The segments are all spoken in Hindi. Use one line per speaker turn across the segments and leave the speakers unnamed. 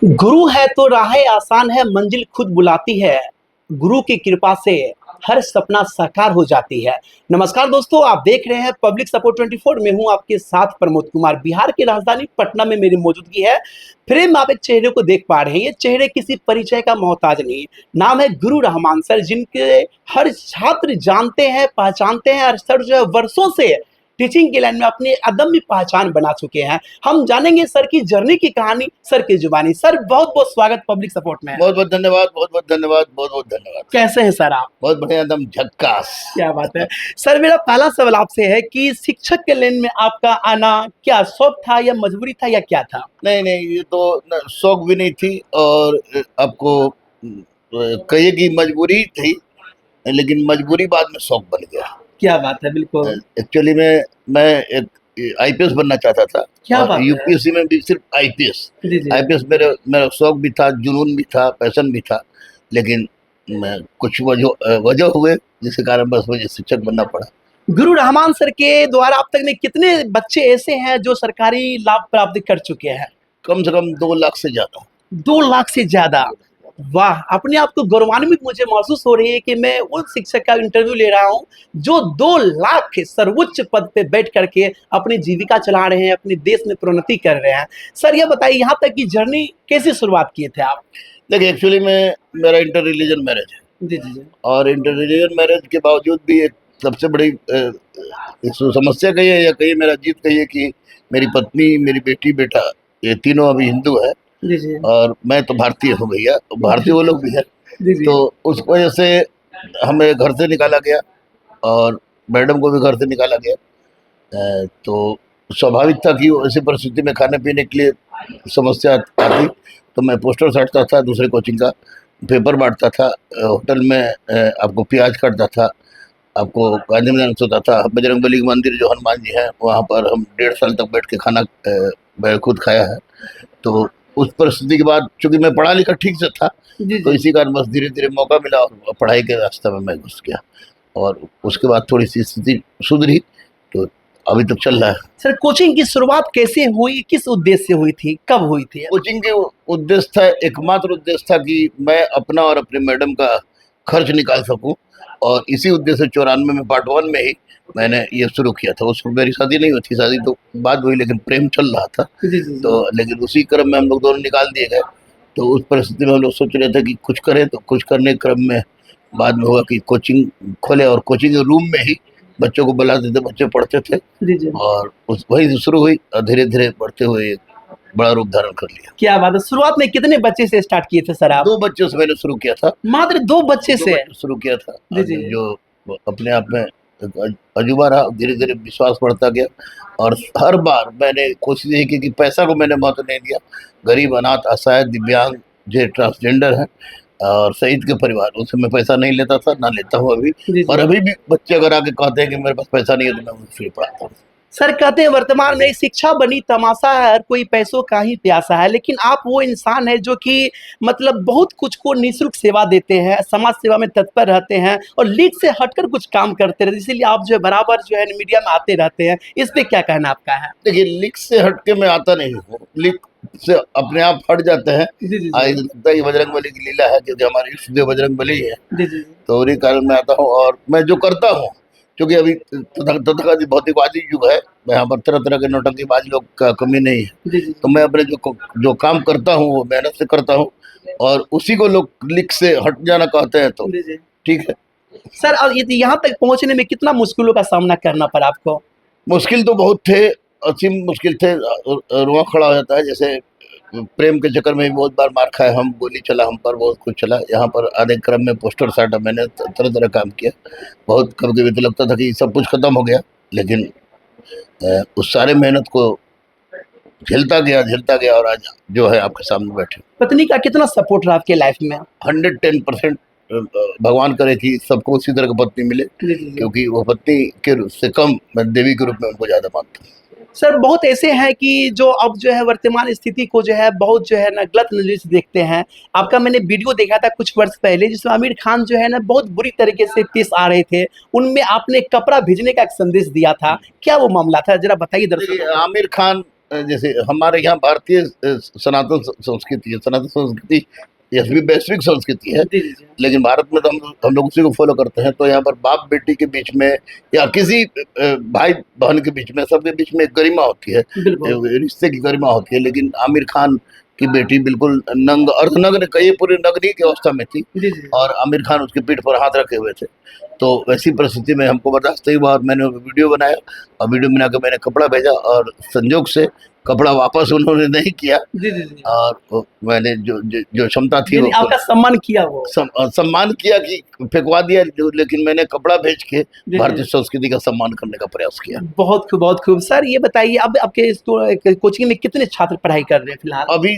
गुरु है तो राहें आसान है, मंजिल खुद बुलाती है। गुरु की कृपा से हर सपना साकार हो जाती है। नमस्कार दोस्तों, आप देख रहे हैं पब्लिक सपोर्ट 24। मैं हूं आपके साथ प्रमोद कुमार। बिहार की राजधानी पटना में मेरी मौजूदगी है। फ्रेम में आप एक चेहरे को देख पा रहे हैं। ये चेहरे किसी परिचय का मोहताज नहीं। नाम है गुरु रहमान सर, जिनके हर छात्र जानते हैं, पहचानते हैं। और सर जो है वर्षों से टीचिंग के लाइन में अपनी अदम्य पहचान बना चुके हैं। हम जानेंगे सर की जर्नी की कहानी सर की जुबानी। सर बहुत बहुत स्वागत पब्लिक सपोर्ट में।
बहुत बहुत धन्यवाद, बहुत बहुत धन्यवाद, बहुत बहुत धन्यवाद।
कैसे हैं सर आप?
बहुत बढ़िया, एकदम झक्कास।
क्या बात है। सर मेरा पहला सवाल आपसे है कि शिक्षक के लाइन में आपका आना क्या शौक था या मजबूरी था या क्या था?
नहीं नहीं, ये तो शौक भी नहीं थी और आपको कहिए कि मजबूरी थी, लेकिन मजबूरी बाद में शौक बन गया।
क्या बात है, बिल्कुल।
एक्चुअली मैं एक आईपीएस बनना चाहता था।
क्या बात
और
है।
यूपीएससी में भी सिर्फ आईपीएस।
जी जी।
आईपीएस मेरा शौक भी था, जुनून भी था, पैशन भी था। लेकिन मैं कुछ वजह हुए जिसके कारण बस मुझे शिक्षक बनना पड़ा।
गुरु रहमान सर के द्वारा अब तक में कितने बच्चे ऐसे हैं जो सरकारी लाभ प्राप्त कर चुके हैं?
कम से कम 2 लाख से ज्यादा।
2 लाख से ज्यादा। वाह, अपने आप को गौरवान्वित मुझे महसूस हो रही है कि मैं उस शिक्षक का इंटरव्यू ले रहा हूं जो 2 लाख के सर्वोच्च पद पे बैठ करके अपनी जीविका चला रहे हैं, अपने देश में प्रोन्नति कर रहे हैं। सर ये बताइए, यहाँ तक की जर्नी कैसे शुरुआत किए थे आप?
देखिए, एक्चुअली मेरा इंटर रिलीजन मैरिज है।
जी जी जी।
और इंटर रिलीजन मैरिज के बावजूद भी एक सबसे बड़ी समस्या कहिए या कहिए मेरा जीत कहिए कि मेरी पत्नी, मेरी बेटी, बेटा, ये तीनों अभी हिंदू है।
जी जी।
और मैं तो भारतीय हूँ भैया, भारतीय वो लोग भी है।
जी जी।
तो उस वजह से हमें घर से निकाला गया और मैडम को भी घर से निकाला गया। तो स्वाभाविक था कि ऐसी परिस्थिति में खाने पीने के लिए समस्या आती। तो मैं पोस्टर साटता था, दूसरे कोचिंग का पेपर बांटता था, होटल में आपको प्याज काटता था, आपको गांधी मैदान सोता था, बजरंगबली के मंदिर जो हनुमान जी हैं वहाँ पर हम 1.5 साल तक बैठ के खाना मैं खुद खाया है। तो उस परिस्थिति के बाद चूंकि मैं पढ़ा लिखा ठीक से था,
जी
तो
जी।
इसी कारण बस धीरे धीरे मौका मिला और पढ़ाई के रास्ते में मैं घुस गया। और उसके बाद थोड़ी सी स्थिति सुधरी, तो अभी तक चल रहा है।
सर कोचिंग की शुरुआत कैसे हुई, किस उद्देश्य से हुई थी, कब हुई थी?
कोचिंग के उद्देश्य था, एकमात्र उद्देश्य था कि मैं अपना और अपने मैडम का खर्च निकाल सकूं। और इसी उद्देश्य से 94 में पार्ट 1 में ही मैंने ये शुरू किया था। उस मेरी शादी नहीं हुई थी, शादी तो बाद हुई, लेकिन प्रेम चल रहा था।
जी जी जी।
तो लेकिन उसी क्रम में हम लोग दोनों निकाल दिए गए। तो उस परिस्थिति में हम लोग सोच रहे थे कि कुछ करें, तो कुछ करने के क्रम में बाद में हुआ कि कोचिंग खोले और कोचिंग रूम में ही बच्चों को बुलाते थे, बच्चे पढ़ते थे।
जी जी।
और उस वही से शुरू हुई और धीरे धीरे बढ़ते हुए एक बड़ा रूप धारण कर लिया।
क्या बात है। शुरुआत में कितने बच्चे से स्टार्ट किए थे सर आप?
2 बच्चों से मैंने शुरू किया था।
मात्र 2 बच्चे से?
शुरू किया था।
जी जी।
जो अपने आप में एक अजूबा रहा, धीरे धीरे विश्वास बढ़ता गया। और हर बार मैंने कोशिश यही की कि पैसा को मैंने महत्व नहीं दिया। गरीब, अनाथ, असहाय, दिव्यांग, जो ट्रांसजेंडर है और शहीद के परिवार, उनसे मैं पैसा नहीं लेता था, ना लेता हूँ अभी।
जी जी।
और अभी भी बच्चे अगर आके कहते हैं कि मेरे पास पैसा नहीं है, तो मैं उनको फ्री पढ़ाता हूँ।
सर कहते हैं वर्तमान में शिक्षा बनी तमाशा है, हर कोई पैसों का ही प्यासा है, लेकिन आप वो इंसान है जो कि मतलब बहुत कुछ को निःशुल्क सेवा देते हैं, समाज सेवा में तत्पर रहते हैं और लीक से हटकर कुछ काम करते रहते हैं। इसीलिए आप जो है बराबर जो है मीडिया में आते रहते हैं। इस पे क्या कहना आपका है?
देखिए, लीक से हटके मैं आता नहीं हूँ, लीक से अपने आप हट जाते हैं।
जी जी
आज
जी।
लगता है ये बजरंगबली की लीला है, क्योंकि हमारे इष्ट देव बजरंगबली है।
जी जी।
तो उन्हीं कारण मैं आता हूँ और मैं जो करता हूँ, क्योंकि अभी तथाकथित भौतिकवादी युग है, यहाँ पर तरह तरह के नौटंकीबाज लोग का कमी नहीं है।
जी जी।
तो मैं अपने जो काम करता हूँ वो मेहनत से करता हूँ। और उसी को लोग लीक से हट जाना कहते हैं, तो
जी जी।
ठीक है।
सर और ये यहाँ तक पहुँचने में कितना मुश्किलों का सामना करना पड़ा आपको?
मुश्किल तो बहुत थे, असीम मुश्किल थे। रुआ खड़ा हो जाता है। जैसे प्रेम के चक्कर में भी बहुत बार मार खाए हम, गोली चला हम पर, बहुत कुछ चला। यहाँ पर आधे क्रम में पोस्टर साटा, मैंने तरह तरह काम किया। बहुत कभी कभी तो लगता था कि सब कुछ खत्म हो गया, लेकिन उस सारे मेहनत को झेलता गया और आज जो है आपके सामने बैठे।
पत्नी का कितना सपोर्ट रहा आपके लाइफ में?
110% भगवान करे कि सबको उसी तरह की पत्नी मिले,
जी जी जी।
क्योंकि वो पत्नी के से कम मैं देवी के रूप में उनको ज्यादा मानता हूँ।
सर बहुत ऐसे हैं कि जो अब जो है वर्तमान स्थिति को जो है बहुत जो है ना गलत नजर से देखते हैं। आपका मैंने वीडियो देखा था कुछ वर्ष पहले जिसमें आमिर खान जो है ना बहुत बुरी तरीके से पेश आ रहे थे। उनमें आपने कपड़ा भेजने का एक संदेश दिया था, क्या वो मामला था, जरा बताइए दर्शकों
देखिए,
को।
आमिर खान जैसे हमारे यहाँ भारतीय सनातन संस्कृति है, सनातन संस्कृति यह भी वैश्विक संस्कृति है,
जी जी जी
लेकिन भारत में तो हम लोग उसी को फॉलो करते हैं। तो यहाँ पर बाप बेटी के बीच में या किसी भाई बहन के बीच में, सबके बीच में एक गरिमा होती है,
बिल्कुल
रिश्ते की गरिमा होती है। लेकिन आमिर खान की बेटी बिल्कुल नंग, अर्धनग्न, कई पूरी नग्नी की अवस्था में थी
जी जी
और आमिर खान उसकी पीठ पर हाथ रखे हुए थे। तो वैसी परिस्थिति में हमको बर्दाश्त नहीं हुआ और मैंने वीडियो बनाया और वीडियो बनाकर मैंने कपड़ा भेजा और संजोग से कपड़ा वापस उन्होंने नहीं किया
जी जी जी
और मैंने जो क्षमता थी
यानी आपका सम्मान किया वो।
सम्मान किया कि फेंकवा दिया, लेकिन मैंने कपड़ा भेज के
जी,
भारतीय
जी।
संस्कृति का सम्मान करने का प्रयास किया।
बहुत खूब बहुत खूब। सर ये बताइए अब आपके कोचिंग में कितने छात्र पढ़ाई कर रहे हैं फिलहाल?
अभी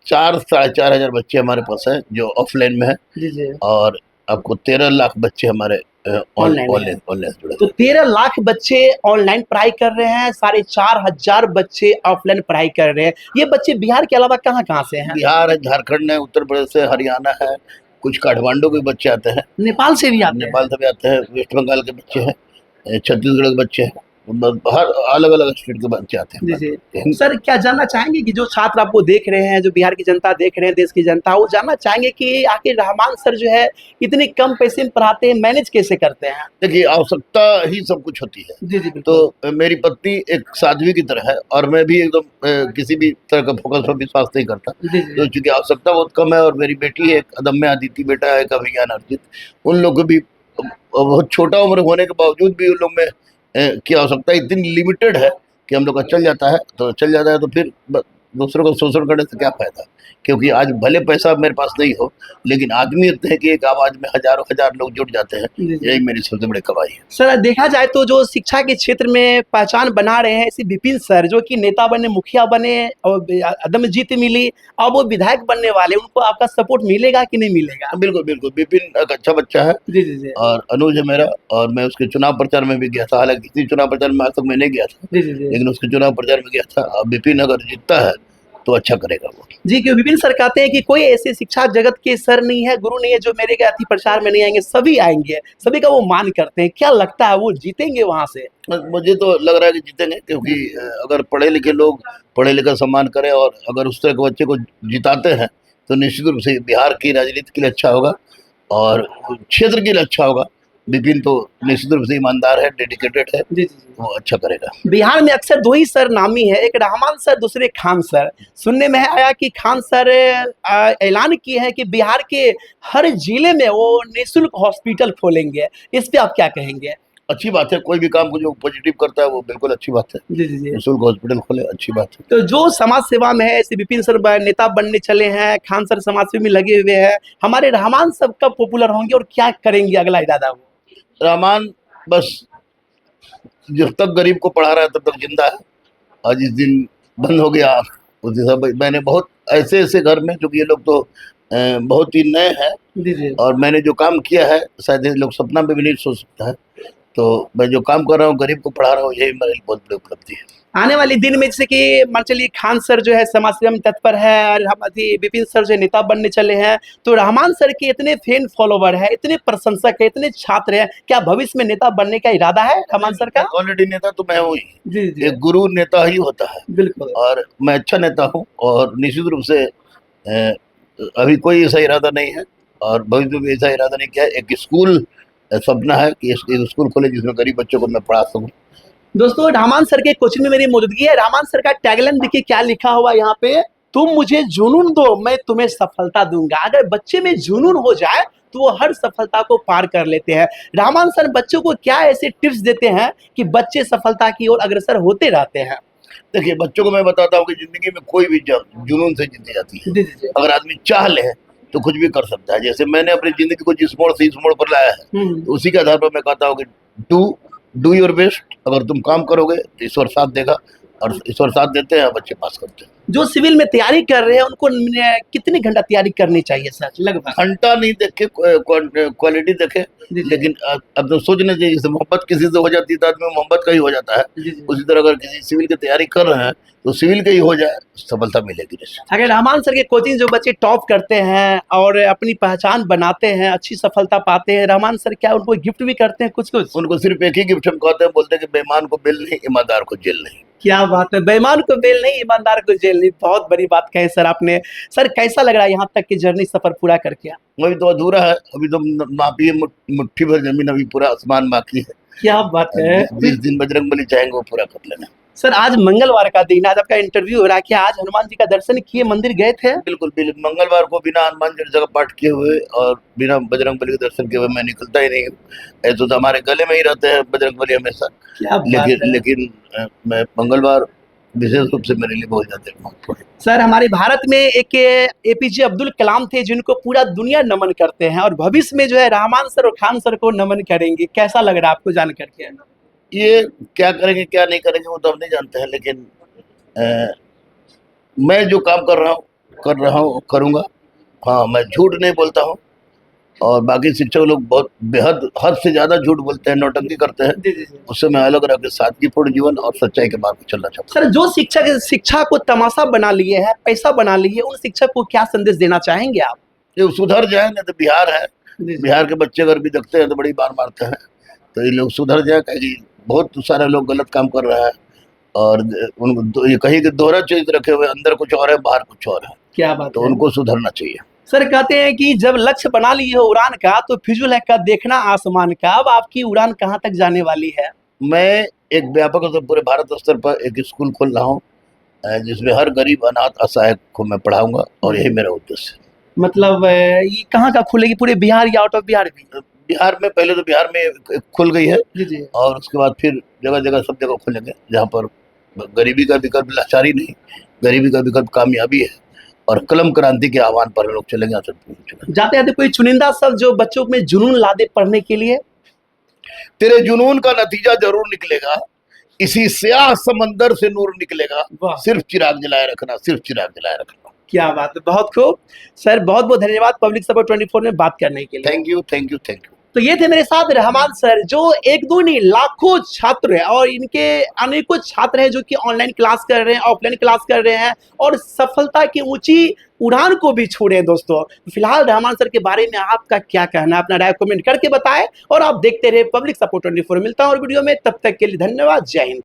4-4.5 हजार बच्चे हमारे पास हैं जो ऑफलाइन में है
जी जी
और आपको 13 लाख बच्चे हमारे
ऑनलाइन
ऑनलाइन जुड़े
तो 13 लाख बच्चे ऑनलाइन पढ़ाई कर रहे हैं, 4,500 बच्चे ऑफलाइन पढ़ाई कर रहे हैं। ये बच्चे बिहार के अलावा कहाँ कहाँ से हैं?
बिहार है, झारखंड है, उत्तर प्रदेश है, हरियाणा है, कुछ काठमांडू के बच्चे आते हैं,
नेपाल से भी आते हैं?
नेपाल से भी आते हैं, वेस्ट बंगाल के बच्चे हैं, छत्तीसगढ़ के बच्चे हैं, हर अलग अलग स्टेट के बच्चे आते
जी
हैं।
जी। सर क्या जानना चाहेंगे कि जो छात्र आपको देख रहे हैं, जो बिहार की जनता देख रहे हैं, देश की जनता, वो जानना चाहेंगे कि आखिर रहमान सर जो है इतने कम पैसे में पढ़ाते हैं, मैनेज कैसे करते हैं?
देखिए, आवश्यकता ही सब कुछ होती है।
जी जी बिल्कुल।
तो मेरी पत्नी एक साध्वी की तरह है और मैं भी एकदम किसी भी तरह का फोकस पर विश्वास नहीं करता।
जी जी
तो चूंकि आवश्यकता बहुत कम है और मेरी बेटी है, एक अदम्य अदिति बेटा है, एक अभिज्ञान अर्जित, उन लोग को भी बहुत छोटा उम्र होने के बावजूद भी उन लोग में की आवश्यकता इतनी लिमिटेड है कि हम लोग का चल जाता है तो फिर दूसरों को शोषण करने से क्या फायदा। क्योंकि आज भले पैसा मेरे पास नहीं हो, लेकिन आदमी इतने हैं कि एक आवाज में हजारों हजार लोग जुट जाते हैं।
जी, जी।
यही मेरी सबसे बड़ी कमाई है।
सर देखा जाए तो जो शिक्षा के क्षेत्र में पहचान बना रहे हैं ऐसे विपिन सर, जो कि नेता बने, मुखिया बने और अदम्य जीत मिली, अब वो विधायक बनने वाले, उनको आपका सपोर्ट मिलेगा कि नहीं मिलेगा?
बिल्कुल बिल्कुल, विपिन एक अच्छा बच्चा है
जी जी जी
और अनुज है मेरा, और मैं उसके चुनाव प्रचार में भी गया था। हालांकि इसी चुनाव प्रचार में आज तक मैं नहीं गया था,
जी जी जी
लेकिन उसके चुनाव प्रचार में गया था। अब विपिन अगर जीतता है तो अच्छा करेगा वो।
जी, क्यों विपिन सर कहते हैं कि कोई ऐसे शिक्षा जगत के सर नहीं है, गुरु नहीं है जो मेरे अति प्रचार में नहीं आएंगे, सभी आएंगे, सभी का वो मान करते हैं। क्या लगता है वो जीतेंगे वहां से?
मुझे तो लग रहा है कि जीतेंगे, क्योंकि अगर पढ़े लिखे लोग पढ़े लिखा सम्मान करें और अगर उस तरह के बच्चे को जिताते हैं तो निश्चित रूप से बिहार की राजनीति के लिए अच्छा होगा और क्षेत्र के लिए अच्छा होगा। विपिन तो निश्चित रूप से ईमानदार है, डेडिकेटेड है,
जी जी जी
वो अच्छा करेगा।
बिहार में अक्सर दो ही सर नामी है, एक रहमान सर, दूसरे खान सर। सुनने में आया कि खान सर ऐलान किए हैं कि बिहार के हर जिले में वो निःशुल्क हॉस्पिटल खोलेंगे। इस पे आप क्या कहेंगे?
अच्छी बात है, कोई भी काम को जो पॉजिटिव करता है वो बिल्कुल अच्छी बात है।
जी जी जी
निःशुल्क हॉस्पिटल खोले, अच्छी बात है।
तो जो समाज सेवा में है, ऐसे विपिन सर नेता बनने चले हैं, खान सर समाज सेवा में लगे हुए हैं, हमारे रहमान सब कब पॉपुलर होंगे और क्या करेंगे, अगला इरादा वो?
रहमान बस जब तक गरीब को पढ़ा रहा है तब तक जिंदा है, और जिस दिन बंद हो गया उस दिन मैंने बहुत ऐसे ऐसे घर में, क्योंकि ये लोग तो बहुत ही नए हैं
जी जी
और मैंने जो काम किया है शायद ये लोग सपना में भी नहीं सोच सकता है। तो मैं जो काम कर रहा हूँ, गरीब को पढ़ा रहा हूँ, यही मेरे लिए बहुत बड़ी उपलब्धि है।
आने वाले दिन में जैसे कि मान चलिए खान सर जो है समाज सेवा में तत्पर है और हम विपिन सर जो नेता बनने चले हैं, तो रहमान सर के इतने फैन फॉलोवर है, इतने प्रशंसक है, इतने छात्र हैं, क्या भविष्य में नेता बनने का इरादा है रहमान सर का?
ऑलरेडी नेता तो मैं हूँ ही,
जी जी
एक गुरु नेता ही होता है
बिल्कुल।
और मैं अच्छा नेता हूँ और निश्चित रूप से अभी कोई ऐसा इरादा नहीं है और भविष्य में भी ऐसा इरादा नहीं किया है। एक स्कूल सपना है कि एक स्कूल खोले जिसमें गरीब बच्चों को मैं पढ़ा सकूँ।
दोस्तों रहमान सर के कोचिंग में मेरी मौजूदगी है। रहमान सर का टैगलाइन देखिए क्या लिखा हुआ है यहाँ पे, तुम मुझे जुनून दो, मैं तुम्हें सफलता दूंगा। अगर बच्चे में जुनून हो जाए तो वो हर सफलता को पार कर लेते हैं। रहमान सर बच्चों को क्या ऐसे टिप्स देते हैं कि बच्चे सफलता की ओर अग्रसर होते रहते हैं?
देखिए, बच्चों को मैं बताता हूँ कि जिंदगी में कोई भी जुनून से जीती जाती है।
जी जी जी
अगर आदमी चाह ले तो कुछ भी कर सकता है। जैसे मैंने अपनी जिंदगी को जिस मोड़ से इस मोड़ पर लाया है, तो उसी के आधार पर मैं कहता हूँ कि डू योर बेस्ट। अगर तुम काम करोगे तो ईश्वर साथ देगा और ईश्वर साथ देते हैं, बच्चे पास करते हैं।
जो सिविल में तैयारी कर रहे हैं उनको कितने घंटा तैयारी करनी चाहिए सर लगभग?
घंटा नहीं देखे, क्वालिटी देखे।
जी, जी।
लेकिन अब तो सोचना चाहिए, जैसे मोहब्बत किसी से हो जाती है तो आदमी मोहब्बत का ही हो जाता है,
जी, जी।
उसी तरह अगर किसी सिविल की तैयारी कर रहे हैं तो सिविल का ही हो जाए, सफलता मिलेगी निश्चित।
अगर रहमान सर के कोचिंग जो बच्चे टॉप करते हैं और अपनी पहचान बनाते हैं, अच्छी सफलता पाते हैं, रहमान सर क्या उनको गिफ्ट भी करते हैं कुछ कुछ?
उनको सिर्फ एक ही गिफ्ट हम कहते हैं, बोलते हैं कि बेईमान को बिल नहीं, ईमानदार को जेल नहीं।
क्या बात है, बेईमान को बेल नहीं, ईमानदार को जेल नहीं। बहुत बड़ी बात कही सर आपने। सर कैसा लग रहा है यहाँ तक की जर्नी, सफर पूरा करके?
अभी तो अधूरा है, अभी तो मापी है मुट्ठी भर जमीन, अभी पूरा आसमान बाकी है।
क्या बात है।
जिस दिन बजरंगबली चाहेंगे वो पूरा कर लेना।
सर आज मंगलवार का दिन, आज आपका इंटरव्यू हो रहा है, क्या आज हनुमान जी का दर्शन किए, मंदिर गए थे?
बिल्कुल बिल्कुल, मंगलवार को बिना हनुमान चालीसा का पाठ किए हुए और बिना बजरंगबली के दर्शन किए हुए मैं निकलता ही नहीं हूँ। ऐसे तो हमारे गले में ही रहते हैं बजरंगबली हमेशा।
क्या बात है।
लेकिन मैं मंगलवार विशेष रूप से मेरे लिए बहुत ज्यादा महत्वपूर्ण है।
सर हमारे भारत में एक एपीजे अब्दुल कलाम थे जिनको पूरा दुनिया नमन करते हैं, और भविष्य में जो है रहमान सर और खान सर को नमन करेंगे। कैसा लग रहा है आपको जान करके?
ये क्या करेंगे क्या नहीं करेंगे वो तो हम नहीं जानते हैं, लेकिन मैं जो काम कर रहा हूँ करूँगा। हाँ, मैं झूठ नहीं बोलता हूँ, और बाकी शिक्षक लोग बहुत बेहद हद से ज्यादा झूठ बोलते हैं, नौटंकी करते हैं।
जी जी जी।
उससे मैं अलग रह के सादगीपूर्ण जीवन और सच्चाई के मार्ग पर चलना चाहता
सर जो शिक्षक शिक्षा को तमाशा बना लिए हैं, पैसा बना लिए, उन शिक्षक को क्या संदेश देना चाहेंगे आप?
हूँ। ये सुधर जाए, नहीं तो बिहार है,
जी जी।
बिहार के बच्चे अगर भी देखते हैं तो बड़ी बार मारते हैं। तो ये लोग सुधर जाए, कहीं बहुत सारे लोग गलत काम कर रहे हैं, और उनको ये कहीं के दोहरा चीज रखे हुए, अंदर कुछ और है बाहर कुछ और है।
क्या बात
तो
है।
उनको सुधरना चाहिए।
सर कहते हैं कि जब लक्ष्य बना लिए हो उड़ान का तो फिजूल है का देखना आसमान का। अब आपकी उड़ान कहाँ तक जाने वाली है?
मैं एक व्यापक रूप से पूरे भारत स्तर पर एक स्कूल खोल रहा हूँ, जिसमें हर गरीब अनाथ असहाय को मैं पढ़ाऊंगा, और यही मेरा उद्देश्य है।
मतलब ये कहाँ का खुलेगी, पूरे बिहार या आउट ऑफ बिहार भी?
बिहार में पहले तो बिहार में एक खुल गई है,
जी जी।
और उसके बाद फिर जगह जगह सब जगह खुलेंगे, जहाँ पर गरीबी का विकल्प लाचारी नहीं, गरीबी का विकल्प कामयाबी है, और कलम क्रांति के आह्वान पर हम लोग चलेंगे।
जाते जाते कोई चुनिंदा शब्द जो बच्चों में जुनून ला दे पढ़ने के लिए?
तेरे जुनून का नतीजा जरूर निकलेगा, इसी स्याह समंदर से नूर निकलेगा,
वाह।
सिर्फ चिराग जलाए रखना, सिर्फ चिराग जलाए रखना।
क्या बात है, बहुत खूब। सर बहुत बहुत धन्यवाद पब्लिक सपोर्ट 24 में बात करने के लिए।
Thank you thank you thank you.
तो ये थे मेरे साथ रहमान सर, जो एक दो नहीं लाखों छात्र हैं, और इनके अनेकों छात्र हैं जो कि ऑनलाइन क्लास कर रहे हैं, ऑफलाइन क्लास कर रहे हैं, और सफलता की ऊंची उड़ान को भी छोड़े हैं दोस्तों। फिलहाल रहमान सर के बारे में आपका क्या कहना है, अपना राय कमेंट करके बताएं, और आप देखते रहे पब्लिक सपोर्ट 24। मिलता हूं और वीडियो में, तब तक के लिए धन्यवाद, जय हिंद।